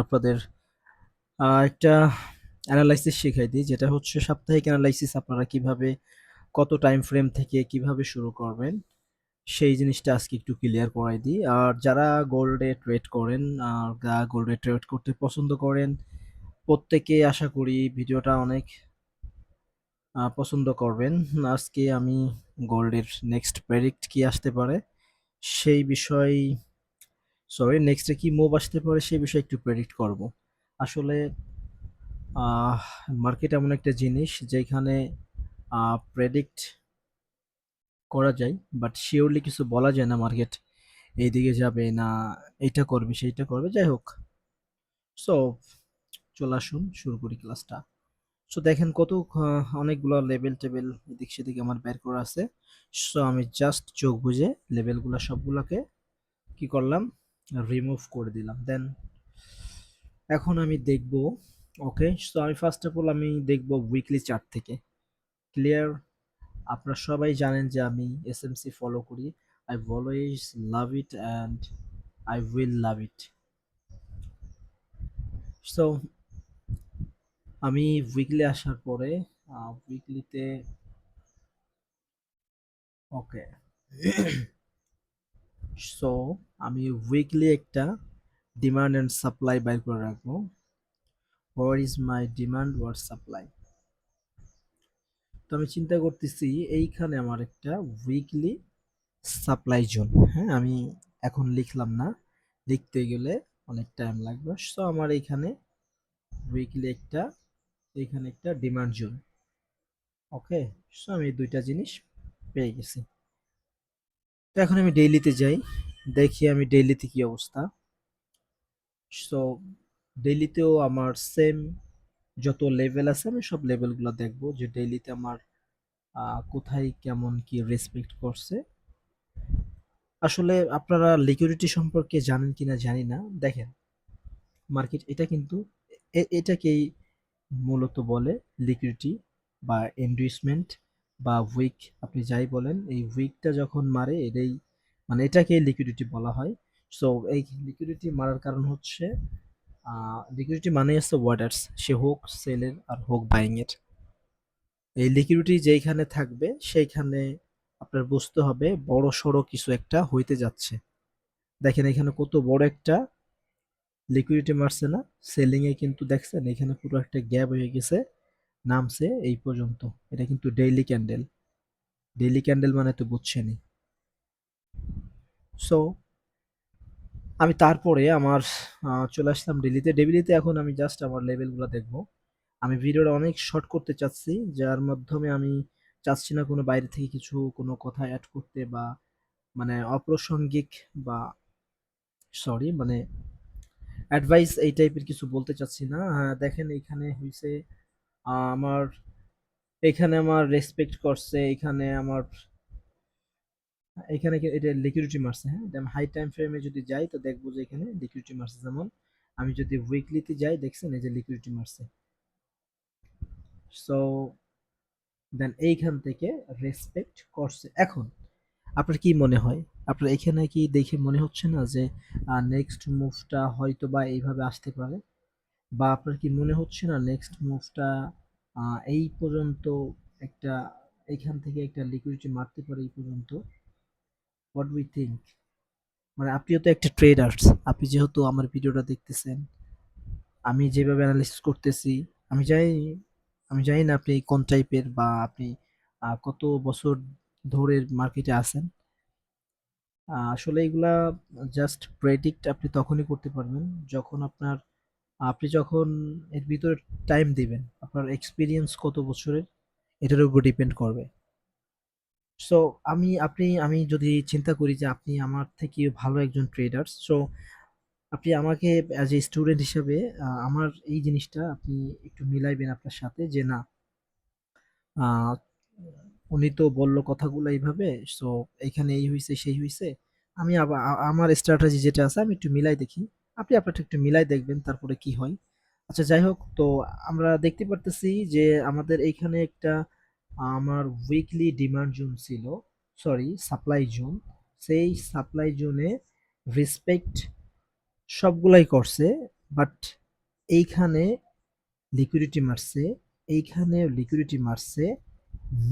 আপনাদের একটা অ্যানালাইসিস শিখাই দিই, যেটা হচ্ছে সাপ্তাহিক অ্যানালাইসিস। আপনারা কিভাবে কত টাইম ফ্রেম থেকে কিভাবে শুরু করবেন সেই জিনিসটা আজকে একটু ক্লিয়ার করাই দিই। আর যারা গোল্ডে ট্রেড করেন আর গোল্ডে ট্রেড করতে পছন্দ করেন, প্রত্যেকে আশা করি ভিডিওটা অনেক পছন্দ করবেন। আজকে আমি গোল্ডের নেক্সট প্রেডিক্ট কি আসতে পারে সেই বিষয়, সরি, নেক্সটে কি মুভ আসতে পারে সেই বিষয়ে একটু প্রেডিক্ট করব। আসলে আহ মার্কেট এমন একটা জিনিস যেখানে প্রেডিক্ট করা যায়, বাট শিওরলি কিছু বলা যায় না মার্কেট এইদিকে যাবে না এইটা করবে সেইটা করবে, যাই হোক। সো চলে আসুন শুরু করি ক্লাসটা। সো দেখেন কত অনেকগুলো লেভেল টেবিল এদিক সেদিক আমার বের করা আছে। সো আমি জাস্ট চোখ বুজে লেভেলগুলো সবগুলোকে কি করলাম, রিমুভ করে দিলাম। দেন এখন আমি দেখব। ওকে, সো আমি ফার্স্ট অফ অল আমি দেখব উইকলি চার্ট থেকে। ক্লিয়ার? আপনারা সবাই জানেন যে আমি এসএমসি ফলো করি। I always love it and I will love it. So আমি উইকলি আসার পরে উইকলিতে, ওকে, সো আমি উইকলি একটা ডিমান্ড অ্যান্ড সাপ্লাই বাইর করে রাখবো। Where is my demand, where supply. তো আমি চিন্তা করতেছি এইখানে আমার একটা উইকলি সাপ্লাই জোন। হ্যাঁ, আমি এখন লিখলাম না, লিখতে গেলে অনেক টাইম লাগবে। সো আমার এইখানে উইকলি একটা, এইখানে একটা ডিমান্ড জোন। ওকে, সো আমি এই দুইটা জিনিস পেয়ে গেছি। তো এখন আমি ডেইলিতে যাই, দেখি আমি ডেইলিতে কি অবস্থা। সো ডেইলিতেও আমার সেম যত লেভেল আছে আমি সব লেভেলগুলো দেখবো যে ডেইলিতে আমার কোথায় কেমন কি রেসপেক্ট করছে। আসলে আপনারা লিকুইডিটি সম্পর্কে জানেন কিনা জানি না। দেখেন, মার্কেট এটা কিন্তু এটাকেই মূলত বলে লিকুইডিটি বা এন্ডুইসমেন্ট বা উইক, আপনি যাই বলেন। এই উইকটা যখন মারে এটাই, মানে এটাকেই লিকুইডিটি বলা হয়। সো এই লিকুইডিটি মারার কারণ হচ্ছে লিকুইডিটি মানে হচ্ছে ওয়ার্ডার্স, সে হোক সেলের আর হোক বাইং এর। এই লিকুইডিটি যেইখানে থাকবে সেইখানে আপনার বুঝতে হবে বড় সড়ো কিছু একটা হইতে যাচ্ছে। দেখেন এখানে কত বড় একটা লিকুইডিটি মারছে না? সেলিং এ কিন্তু দেখছেন এখানে পুরো একটা গ্যাপ হয়ে গেছে, নামছে এই পর্যন্ত। এটা কিন্তু ডেইলি ক্যান্ডেল, ডেইলি ক্যান্ডেল মানে তো বুঝছেনই। সো আমি তারপরে আমার চলে আসলাম ডেইলিতে। ডেইলিতে এখন আমি জাস্ট আমার লেভেলগুলো দেখবো। আমি ভিডিওটা অনেক শর্ট করতে চাচ্ছি, যার মাধ্যমে আমি চাচ্ছি না কোনো বাইরে থেকে কিছু কোনো কথা অ্যাড করতে বা মানে অপ্রাসঙ্গিক বা সরি মানে অ্যাডভাইস এই টাইপের কিছু বলতে চাচ্ছি না। হ্যাঁ, দেখেন এইখানে হইছে আমার, এখানে আমার রেসপেক্ট করছে, এখানে আমার, এখানে এটা লিকুইডিটি মারছে। হ্যাঁ, আমি হাই টাইম ফ্রেমে যদি যাই তো দেখবো যে এখানে লিকুইডিটি মারছে। যেমন আমি যদি উইকলিতে যাই, দেখছেন এই যে লিকুইডিটি মারছে। সো দেন এইখান থেকে রেসপেক্ট করছে। এখন আপনার কি মনে হয়, আপনার এখানে কি দেখে মনে হচ্ছে না যে নেক্সট মুভটা হয়তো বা এইভাবে আসতে পারে? বা আপনার কি মনে হচ্ছে না নেক্সট মুভটা এই পর্যন্ত একটা, এইখান থেকে একটা লিকুইডিটি মারতে পারে এই পর্যন্ত? হোয়াট উই থিঙ্ক, মানে আপনিও তো একটা ট্রেডার্স, আপনি যেহেতু আমার ভিডিওটা দেখতেছেন, আমি যেভাবে অ্যানালিসিস করতেছি, আমি জানি, আমি জানি না আপনি কোন টাইপের বা আপনি কত বছর ধরে মার্কেটে আছেন। আসলে এগুলা জাস্ট প্রেডিক্ট আপনি তখনই করতে পারবেন যখন আপনার, আপনি যখন এর ভিতরে টাইম দিবেন। আপনার এক্সপিরিয়েন্স কত বছরের এটার উপর ডিপেন্ড করবে। সো আমি যদি চিন্তা করি যে আপনি আমার থেকে ভালো একজন ট্রেডার, সো আপনি আমাকে অ্যাজ এ স্টুডেন্ট হিসেবে আমার এই জিনিসটা আপনি একটু মিলাইবেন আপনার সাথে যে না, আহ, উনি তো বলল কথাগুলো এইভাবে, সো এখানে এই হইছে সেই হইছে। আমি আবার আমার স্ট্র্যাটেজি যেটা আছে আমি একটু মিলাই দেখি। আপনি আপনারটা একটু মিলাই দেখবেন তারপরে কি হয়। আচ্ছা, যাই হোক। তো আমরা দেখতে পারতেছি যে আমাদের এইখানে একটা আমার উইকলি ডিমান্ড জোন ছিল, সরি সাপ্লাই জোন। সেই সাপ্লাই জোনে রেসপেক্ট সবগুলাই করছে, বাট এইখানে লিকুইডিটি মারছে, এইখানে লিকুইডিটি মারছে।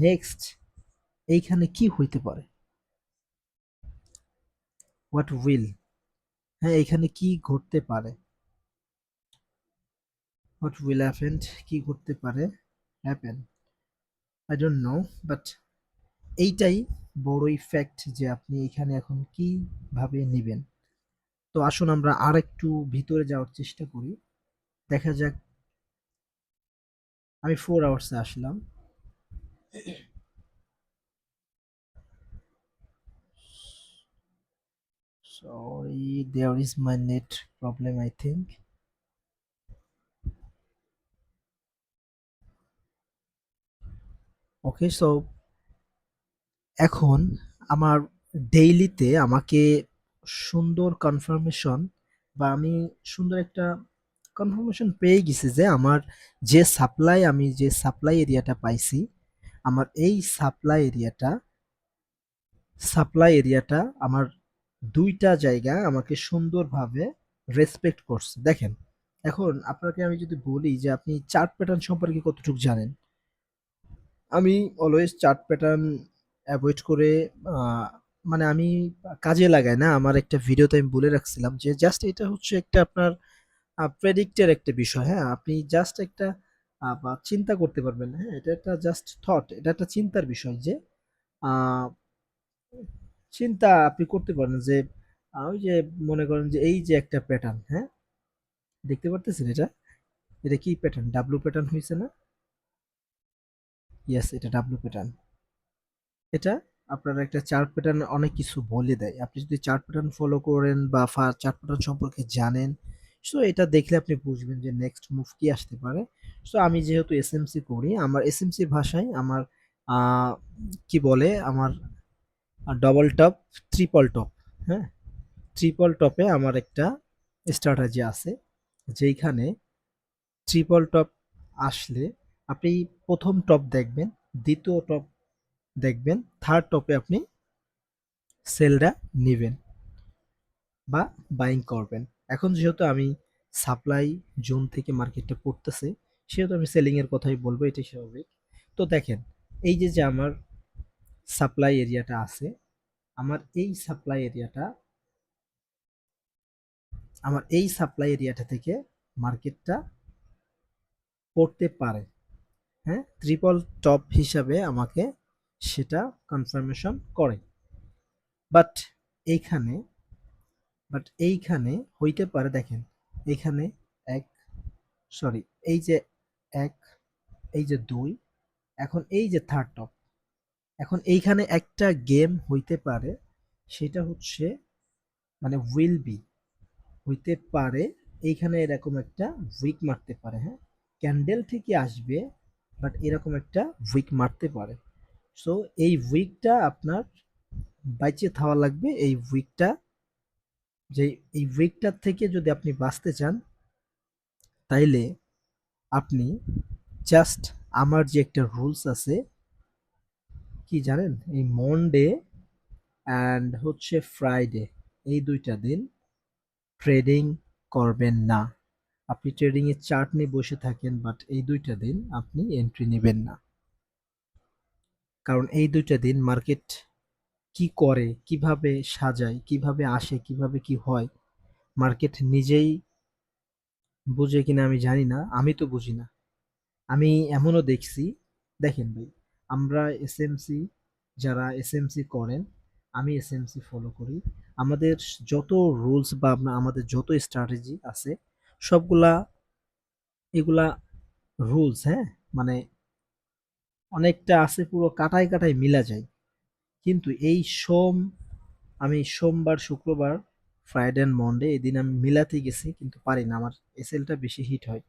নেক্সট এইখানে কি হইতে পারে? হোয়াট উইল, হ্যাঁ এইখানে কি ঘটতে পারে? হোয়াট উইল হ্যাপেন, কি ঘটতে পারে? Happen, I don't know, but এইটাই বড় ইফেক্ট যে আপনি এখানে এখন কিভাবে নেবেন। তো আসুন আমরা আর একটু ভিতরে যাওয়ার চেষ্টা করি, দেখা যাক। আমি 4 আওয়ার্সে আসলাম। Sorry, there is my net problem, I think. Okay, so এখন আমার ডেইলিতে আমাকে সুন্দর কনফার্মেশন, বা আমি সুন্দর একটা কনফার্মেশন পেয়ে গেছি যে আমার যে সাপ্লাই এরিয়াটা পাইছি, আমার এই সাপ্লাই এরিয়াটা আমার দুইটা জায়গা আমাকে সুন্দরভাবে রেসপেক্ট করছে। দেখেন, এখন আপনাকে আমি যদি বলি যে আপনি চার্ট প্যাটার্ন সম্পর্কে কতটুকু জানেন। আমি অলওয়েজ চার্ট প্যাটার্ন অ্যাভয়েড করে, মানে আমি কাজে লাগাই না। আমার একটা ভিডিওতে আমি বলে রাখছিলাম যে জাস্ট এটা হচ্ছে একটা আপনার প্রেডিক্টের একটা বিষয়। হ্যাঁ, আপনি জাস্ট একটা বা চিন্তা করতে পারবেন। হ্যাঁ, এটা একটা জাস্ট থট, এটা একটা চিন্তার বিষয় যে আহ, চিন্তা আপনি করতে পারেন যে ওই যে মনে করেন যে এই যে একটা প্যাটার্ন, হ্যাঁ দেখতে পারতেছেন এটা, এটা কি প্যাটার্ন? ডাব্লু প্যাটার্ন হয়েছে না? ইয়েস, এটা ডাব্লু প্যাটার্ন। এটা আপনার একটা চার্ট প্যাটার্ন অনেক কিছু বলে দেয়। আপনি যদি চার্ট প্যাটার্ন ফলো করেন বা চার্ট প্যাটার্ন সম্পর্কে জানেন, সো এটা দেখলে আপনি বুঝবেন যে নেক্সট মুভ কি আসতে পারে। সো আমি যেহেতু এসএমসি করি, আমার এসএমসি ভাষায় আমার কি বলে, আমার ডবল টপ, ট্রিপল টপ, হ্যাঁ ট্রিপল টপে আমার একটা স্ট্র্যাটেজি আছে, যেইখানে ট্রিপল টপ আসলে আপনি প্রথম টপ দেখবেন, দ্বিতীয় টপ দেখবেন, থার্ড টপে আপনি সেলটা নিবেন বা বাইং করবেন। এখন যেহেতু আমি সাপ্লাই জোন থেকে মার্কেটটা পড়তেছে, সেহেতু আমি সেলিং এর কথাই বলবো, এটাই স্বাভাবিক। তো দেখেন, এই যে যে সাপ্লাই এরিয়াটা আছে, আমার এই সাপ্লাই এরিয়াটা আমার এই সাপ্লাই এরিয়াটা থেকে মার্কেটটা পড়তে পারে। হ্যাঁ, ট্রিপল টপ হিসাবে আমাকে সেটা কনফার্মেশন করে। বাট এইখানে এইখানে হইতে পারে, দেখেন এইখানে এক, সরি, এই যে এক, এই যে দুই, এখন এই যে থার্ড টপ, এখন এইখানে একটা গেম হইতে পারে, সেটা হচ্ছে মানে উইল বি, হইতে পারে এইখানে এরকম একটা উইক মারতে পারে। হ্যাঁ, ক্যান্ডেল থেকে আসবে, বাট এরকম একটা উইক মারতে পারে। সো এই উইকটা আপনার বাইচে থাকা লাগবে। এই উইকটা, যে এই উইকটার থেকে যদি আপনি বাঁচতে চান, তাইলে আপনি জাস্ট, আমার যে একটা রুলস আছে, কি জানেন, এই মনডে অ্যান্ড হচ্ছে ফ্রাইডে, এই দুইটা দিন ট্রেডিং করবেন না। আপনি ট্রেডিং এর চার্ট নিয়ে বসে থাকেন, বাট এই দুইটা দিন আপনি এন্ট্রি নেবেন না। কারণ এই দুইটা দিন মার্কেট কি করে, কিভাবে সাজায়, কিভাবে আসে, কিভাবে কি হয়, মার্কেট নিজেই বুঝে কিনা আমি জানি না, আমি তো বুঝি না। আমি এমনও দেখছি, দেখেন ভাই, আমরা এসএমসি, যারা এসএমসি করেন, আমি এসএমসি ফলো করি, আমাদের যত রুলস বা আমাদের যত স্ট্র্যাটেজি আছে, সবগুলা এগুলা রুলস, হ্যাঁ মানে অনেকটা আছে, পুরো কাটায় কাটায় মিলা যায়। কিন্তু এই আমি সোমবার, শুক্রবার, ফ্রাইডে অ্যান্ড মন্ডে, এদিন আমি মিলাতে গেছি কিন্তু পারি না, আমার এসএলটা বেশি হিট হয়।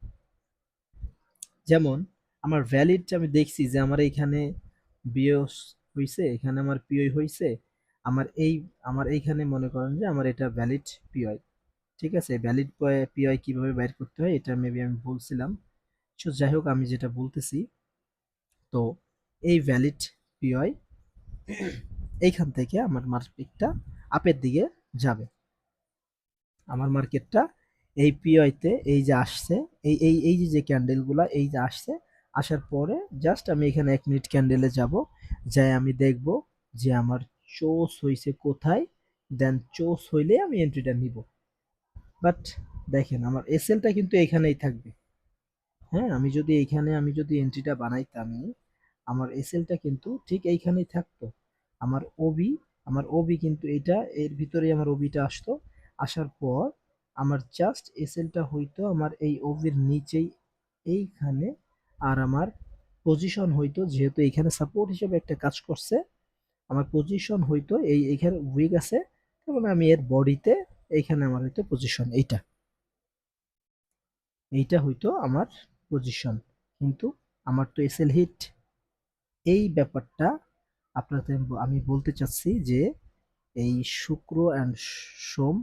যেমন আমার ভ্যালিড আমি দেখছি যে আমার এইখানে বিওস হইছে, এখানে আমার পিওই হইছে, আমার এই আমার এইখানে মনে করেন যে আমার এটা ভ্যালিড পিওই। ঠিক আছে, ভ্যালিড পিওই কিভাবে বাইর করতে হয় এটা মেবি আমি বলছিলাম। সো যাই হোক, আমি যেটা বলতেছি, তো এই ভ্যালিড পিওই, এইখান থেকে আমার মার্কেটটা আপের দিকে যাবে, আমার মার্কেটটা এই পিওইতে এই যে আসছে, এই যে ক্যান্ডেলগুলা এই যে আসছে, আসার পরে জাস্ট আমি এখানে 1 মিনিট ক্যান্ডেলে যাব, যাই আমি দেখব যে আমার চোস হইছে কোথায়, দেন চোস হইলে আমি এন্ট্রিটা নিব। বাট দেখেন আমার এসএলটা কিন্তু এখানেই থাকবে। হ্যাঁ, আমি যদি এন্ট্রিটা বানাইতামই, আমার এসএলটা কিন্তু ঠিক এইখানেই থাকতো। আমার ওবি আমার ওবি কিন্তু এটা এর ভিতরেই আমার ওবিটা আসতো। আসার পর আমার জাস্ট এসএলটা হইতো আমার এই ওবির নিচেই এইখানে। আর আমার পজিশন হইতো, যেহেতু এইখানে সাপোর্ট হিসেবে একটা কাজ করছে, আমার পজিশন হইতো এইখানে উইক আছে, তার মানে আমি এর বডিতে এইখানে আমার হইতো পজিশন এইটা হইতো আমার পজিশন। কিন্তু আমার তো এসএল হিট, এই ব্যাপারটা আপনাদের আমি বলতে চাচ্ছি যে এই শুক্র অ্যান্ড সোম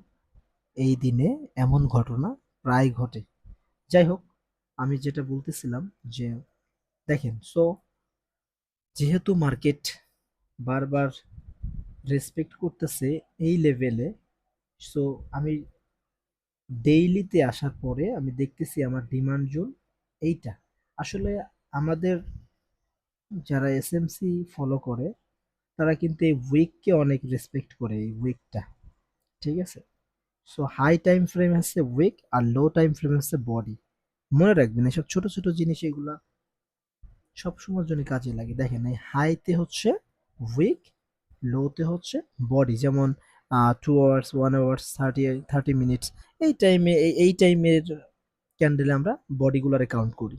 এই দিনে এমন ঘটনা প্রায় ঘটে। যাই হোক, আমি যেটা বলতেছিলাম যে দেখেন, সো যেহেতু মার্কেট বারবার রেসপেক্ট করতেছে এই লেভেলে, সো আমি ডেইলিতে আসার পরে আমি দেখতেছি আমার ডিমান্ড জোন এইটা। আসলে আমাদের যারা এসএমসি ফলো করে তারা কিন্তু এই উইককে অনেক রেসপেক্ট করে, এই উইকটা। ঠিক আছে? সো হাই টাইম ফ্রেম হচ্ছে উইক আর লো টাইম ফ্রেম হচ্ছে বডি। মনে রাখবেন এসব ছোট ছোট জিনিস, এগুলা সবসময়ের জন্য কাজে লাগে। দেখেন এই হাইতে হচ্ছে উইক, লোতে হচ্ছে বডি। যেমন 2 আওয়ার্স, 1 আওয়ার্স, 30 মিনিটস, এই টাইমের ক্যান্ডেলে আমরা বডিগুলারে কাউন্ট করি।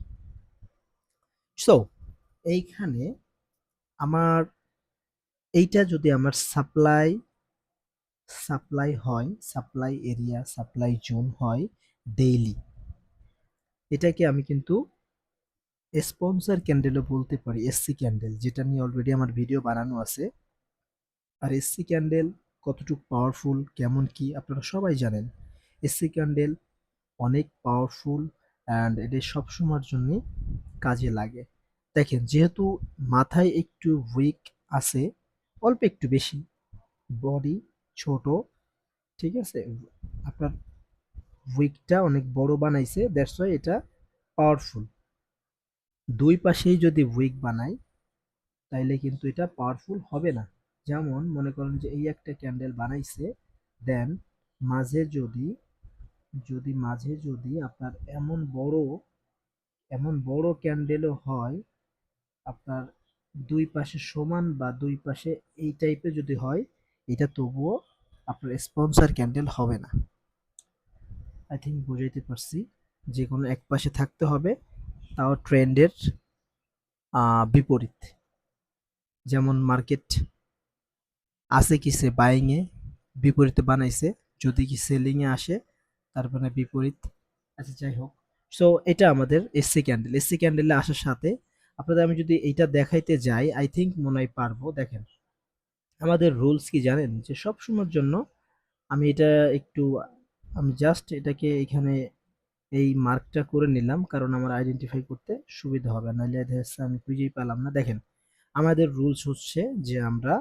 সো এইখানে আমার এইটা যদি আমার সাপ্লাই হয়, সাপ্লাই এরিয়া, সাপ্লাই জোন হয় ডেইলি, এটাকে আমি কিন্তু স্পন্সর ক্যান্ডেলও বলতে পারি, এসসি ক্যান্ডেল, যেটা নিয়ে অলরেডি আমার ভিডিও বানানো আছে। আর এসসি ক্যান্ডেল কতটুকু পাওয়ারফুল, কেমন কি আপনারা সবাই জানেন। এসসি ক্যান্ডেল অনেক পাওয়ারফুল অ্যান্ড এটা সবসময়ের জন্য কাজে লাগে। দেখেন যেহেতু মাথায় একটু উইক আছে, অল্প একটু বেশি, বডি ছোট, ঠিক আছে, আপনার উইকটা অনেক বড় বানাইছে, দ্যাটস ওয়াই এটা পাওয়ারফুল। দুই পাশেই যদি উইক বানাই তাইলে কিন্তু এটা পাওয়ারফুল হবে না। যেমন মনে করেন যে এই একটা ক্যান্ডেল বানাইছে, দেন মাঝে যদি মাঝে যদি আপনার এমন বড় ক্যান্ডেলও হয়, আপনার দুই পাশে সমান বা দুই পাশে এই টাইপের যদি হয়, এটা তবুও আপনার স্পন্সর ক্যান্ডেল হবে না। আই থিঙ্ক বুঝাইতে পারছি। যে কোনো এক পাশে থাকতে হবে, তাও ট্রেন্ডের বিপরীত। যেমন মার্কেট আছে কিসে বাইং এ, বিপরীতে বানাইছে, যদি কি সেলিং এ আসে তার মানে বিপরীত। আচ্ছা যাই হোক, সো এটা আমাদের এসসি ক্যান্ডেলে আসার সাথে আপনাদের আমি যদি এইটা দেখাইতে যাই, আই থিঙ্ক মনে হয় পারবো। দেখেন আমাদের রুলস কি জানেন, যে সব সময়ের জন্য আমি এটা একটু আমি জাস্ট এটাকে এখানে এই মার্কটা করে নিলাম, কারণ আমার আইডেন্টিফাই করতে সুবিধা হবে, নাহলে দেখা যাচ্ছে আমি খুঁজেই পেলাম না। দেখেন আমাদের রুলস হচ্ছে যে আমরা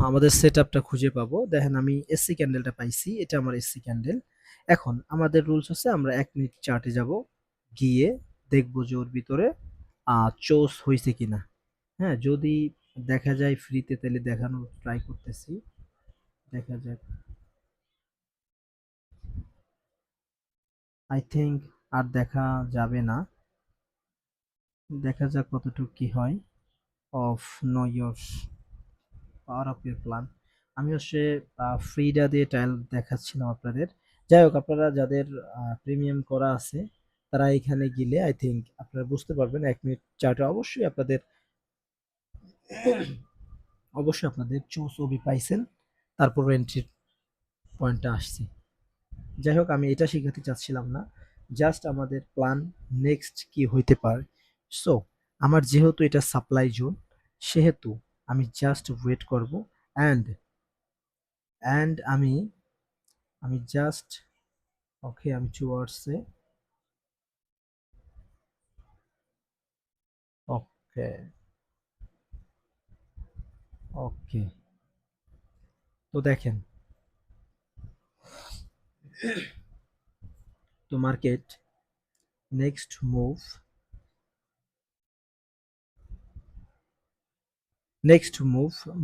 আমাদের সেটআপটা খুঁজে পাবো। দেখেন আমি এসসি ক্যান্ডেলটা পাইছি, এটা আমার এসসি ক্যান্ডেল। এখন আমাদের রুলস হচ্ছে আমরা 1 মিনিট চার্টে যাব, গিয়ে দেখবো যে ওর ভিতরে চোস হয়েছে কিনা। হ্যাঁ, যদি দেখা যায় ফ্রিতে, তাহলে দেখানোর ট্রাই করতেছি, দেখা যাক। আই থিঙ্ক আর দেখা যাবে না, দেখা যাক কতটুকু কি হয়। Of know your power of your plan. আমি হচ্ছে ফ্রিডা দিয়ে ট্রায়াল দেখাচ্ছিলাম আপনাদের। যাই হোক, আপনারা যাদের প্রিমিয়াম করা আছে তারা এখানে গেলে আই থিঙ্ক আপনারা বুঝতে পারবেন 1 মিনিট চার্টে অবশ্যই আপনাদের ছবি পাইছেন, তারপর এন্ট্রি পয়েন্টটা আসছে। যাই হোক, আমি এটা শেখাতে চাচ্ছিলাম না, জাস্ট আমাদের প্ল্যান নেক্সট কি হইতে পারে। সো আমার যেহেতু এটা সাপ্লাই জোন, সেহেতু আমি জাস্ট ওয়েট করব। অ্যান্ড আমি জাস্ট ওকে, আমি টুয়ার্ডসে ওকে, ওকে। তো দেখেন তো মার্কেট নেক্সট মুভ,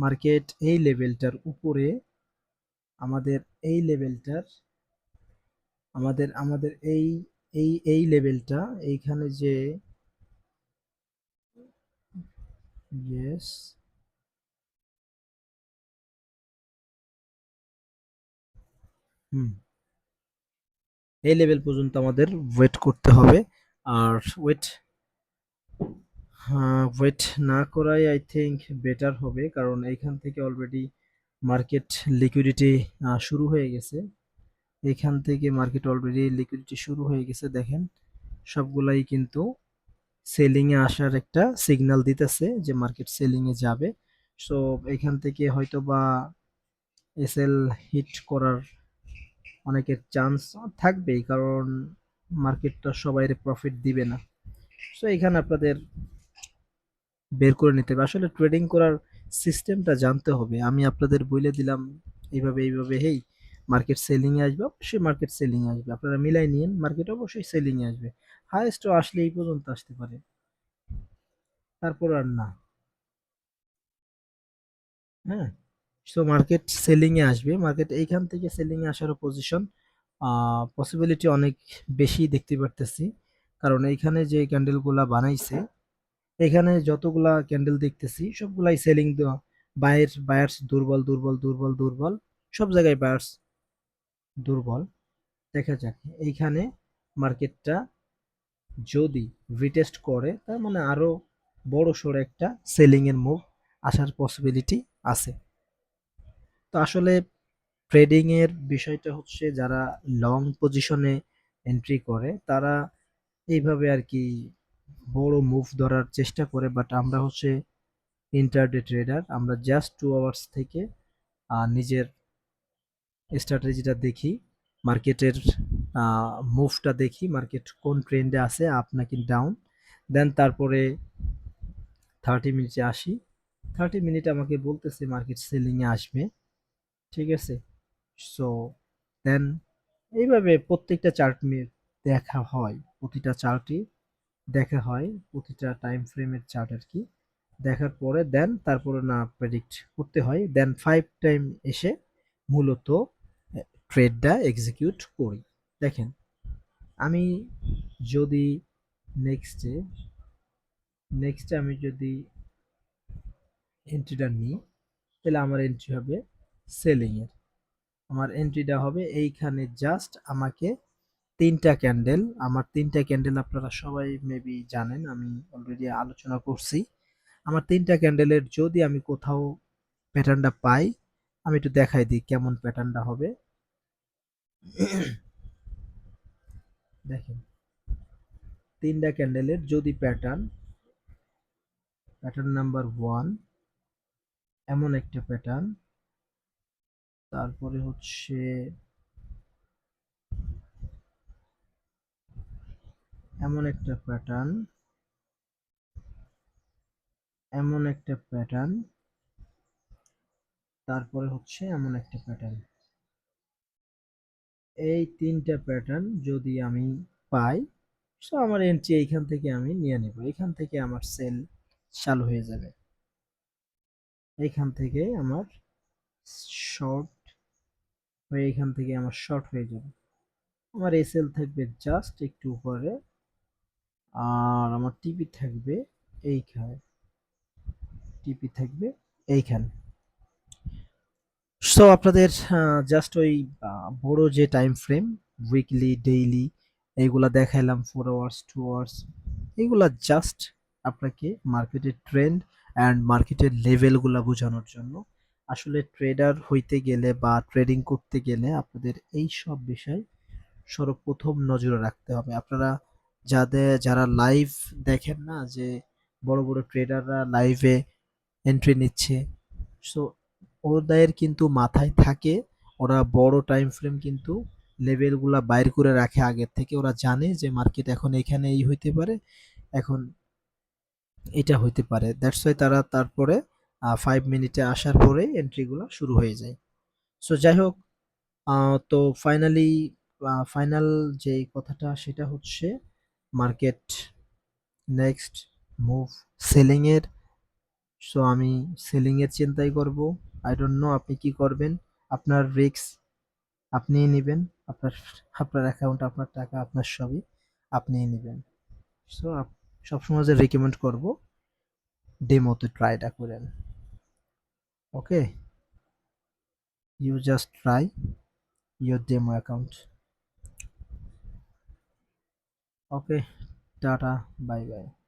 মার্কেট এই লেভেলটার উপরে, আমাদের এই লেভেলটার, আমাদের এই লেভেলটা, এইখানে যে, ইয়েস, হুম, এই লেভেল পর্যন্ত আমাদের ওয়েট করতে হবে। আর ওয়েট, হ্যাঁ, ওয়েট না করাই আই থিঙ্ক বেটার হবে, কারণ এইখান থেকে অলরেডি মার্কেট লিকুইডিটি শুরু হয়ে গেছে। এইখান থেকে মার্কেট অলরেডি লিকুইডিটি শুরু হয়ে গেছে, দেখেন সবগুলাই কিন্তু সেলিং এ আসার একটা সিগন্যাল দিতেছে যে মার্কেট সেলিং এ যাবে। সো এখান থেকে হয়তো বা এসএল হিট করার অনেকের চান্স থাকবেই, কারণ মার্কেট তো সবাই প্রফিট দিবে না। সো এখানে আপনাদের বের করে নিতে হবে, আসলে ট্রেডিং করার সিস্টেমটা জানতে হবে। আমি আপনাদের বলে দিলাম এইভাবে এইভাবে, হেই মার্কেট সেলিং এ আসবে, অবশ্যই মার্কেট সেলিং এ আসবে, আপনারা মিলাই নিন, মার্কেট অবশ্যই সেলিং এ আসবে। হাইয়েস্ট আসলে এই পর্যন্ত আসতে পারে, তারপর আর না। হ্যাঁ, সো মার্কেট সেলিং এ আসবে, মার্কেট এইখান থেকে সেলিং এ আসার পজিশন পসিবিলিটি অনেক বেশি দেখতে পারতেছি, কারণ এইখানে যে ক্যান্ডেল গুলা বানাইছে, এখানে যতগুলা ক্যান্ডেল দেখতেছি সবগুলাই সেলিং দেওয়া। বায়ার্স দুর্বল দুর্বল দুর্বল দুর্বল, সব জায়গায় বায়ার্স দুর্বল। দেখা যাক এইখানে মার্কেটটা যদি রিটেস্ট করে, তার মানে আরো বড় সড় একটা সেলিং এর মুভ আসার পসিবিলিটি আছে। তো আসলে ট্রেডিং এর বিষয়টা হচ্ছে, যারা লং পজিশনে এন্ট্রি করে তারা এইভাবে আর কি বড় মুভ ধরার চেষ্টা করে, বাট আমরা হচ্ছে ইন্টারডে ট্রেডার, আমরা জাস্ট 2 আওয়ার্স থেকে নিজের স্ট্র্যাটেজিটা দেখি, মার্কেটের মুভটা দেখি, মার্কেট কোন ট্রেন্ডে আছে, আপ নাকি ডাউন, দেন তারপরে 30 মিনিটে আসি। 30 মিনিট আমাকে বলতেছে মার্কেট সেলিং এ আসবে, ঠিক আছে। সো দেন এইভাবে প্রত্যেকটা চার্ট দেখা হয়, প্রতিটা চার্টই দেখা হয়, প্রতিটা টাইম ফ্রেমের চার্ট আর কি, দেখার পরে দেন তারপরে না প্রেডিক্ট করতে হয়, দেন 5 টাইম এসে মূলত ট্রেডটা এক্সিকিউট করি। দেখেন আমি যদি নেক্সটে নেক্সটে আমি যদি এন্ট্রিটা নিই, তাহলে আমার এন্ট্রি হবে সেলিং এর, আমার এন্ট্রিটা হবে এইখানে, জাস্ট আমাকে তিনটা ক্যান্ডেল আপনারা সবাই মেবি জানেন, আমি অলরেডি আলোচনা করছি। আমার তিনটা ক্যান্ডেলের যদি আমি কোথাও প্যাটার্নটা পাই, আমি একটু দেখাই দিই কেমন প্যাটার্নটা হবে। দেখেন তিনটা ক্যান্ডেলের যদি প্যাটার্ন নাম্বার 1 এমন একটা প্যাটার্ন, তারপরে হচ্ছে এমন একটা প্যাটার্ন, এমন একটা প্যাটার্ন, তারপরে হচ্ছে এমন একটা প্যাটার্ন, এই তিনটা প্যাটার্ন যদি আমি পাই, সো আমার এন্ট্রি এইখান থেকে আমি নিয়ে নেব, এখান থেকে আমার সেল চালু হয়ে যাবে, এইখান থেকে আমার শর্ট হয়ে, এইখান থেকে আমার শর্ট হয়ে যাবে, আমার এসএল থাকবে জাস্ট একটু উপরে, আর আমার টিপি থাকবে এইখানে, টিপি থাকবে এইখানে। সো আপনাদের জাস্ট ওই বড় যে টাইম ফ্রেম, উইকলি ডেইলি এইগুলা দেখাইলাম, 4 আওয়ার্স 2 আওয়ার্স, এগুলা জাস্ট আপনাকে মার্কেটের ট্রেন্ড অ্যান্ড মার্কেটের লেভেলগুলা বোঝানোর জন্য। আসলে ট্রেডার হইতে গেলে বা ট্রেডিং করতে গেলে আপনাদের এই সব বিষয় সর্বপ্রথম নজরে রাখতে হবে। আপনারা যারা লাইভ দেখেন না, যে বড় বড় ট্রেডাররা লাইভে এন্ট্রি নিচ্ছে, সো ওদের কিন্তু মাথায় থাকে, ওরা বড় টাইম ফ্রেম কিন্তু লেভেলগুলা বাইর করে রাখে আগের থেকে, ওরা জানে যে মার্কেট এখন এখানে এই হইতে পারে, এখন এটা হইতে পারে, দ্যাটস ওয়াই তারা তারপরে 5 মিনিটে আসার পরে এন্ট্রিগুলো শুরু হয়ে যায়। সো যাই হোক, তো ফাইনালি ফাইনাল যে কথাটা সেটা হচ্ছে মার্কেট নেক্সট মুভ সেলিং এর। সো আমি সেলিং এর চিন্তাই করব। আই ডোন্ট নো আপনি কি করবেন। আপনার রিস্ক আপনিই নিবেন। আপনার আপনার অ্যাকাউন্ট, আপনার টাকা, আপনার সবই আপনিই নিবেন। সো সবসময় যে রেকমেন্ড করব ডেমোতে ট্রাইটা করেন। Okay, you just try your demo account. Okay, tata, bye by.